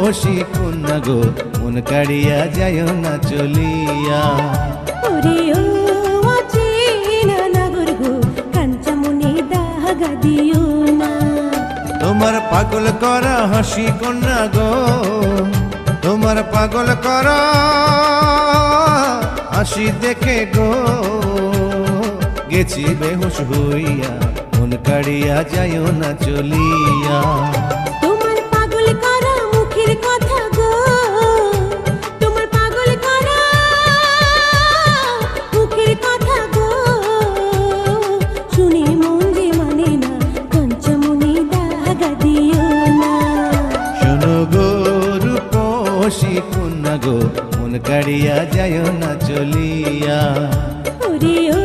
রূপসী কন্যা গো, মন কাড়িয়া যায় না চলিয়া। ওরে ও অচেনা নাগর গো, কাঞ্চামণি দাগা দিও না। তোমার পাগল করা হাসি কন্যা গো, তোমার পাগল করা হাসি দেখে গো, গেছি বেহুশ হইয়া, মন কাড়িয়া যায় না চলিয়া। তোমার পাগল করা মুখের কথা গো, তোমার পাগল করা মুখের কথা গো, শুনে মন যে মানে না, কাঞ্চামণি দাগা দিও না। শোনো গো রূপসী কন্যা গো, মন কাড়িয়া যায় না চলিয়া। ওরে ও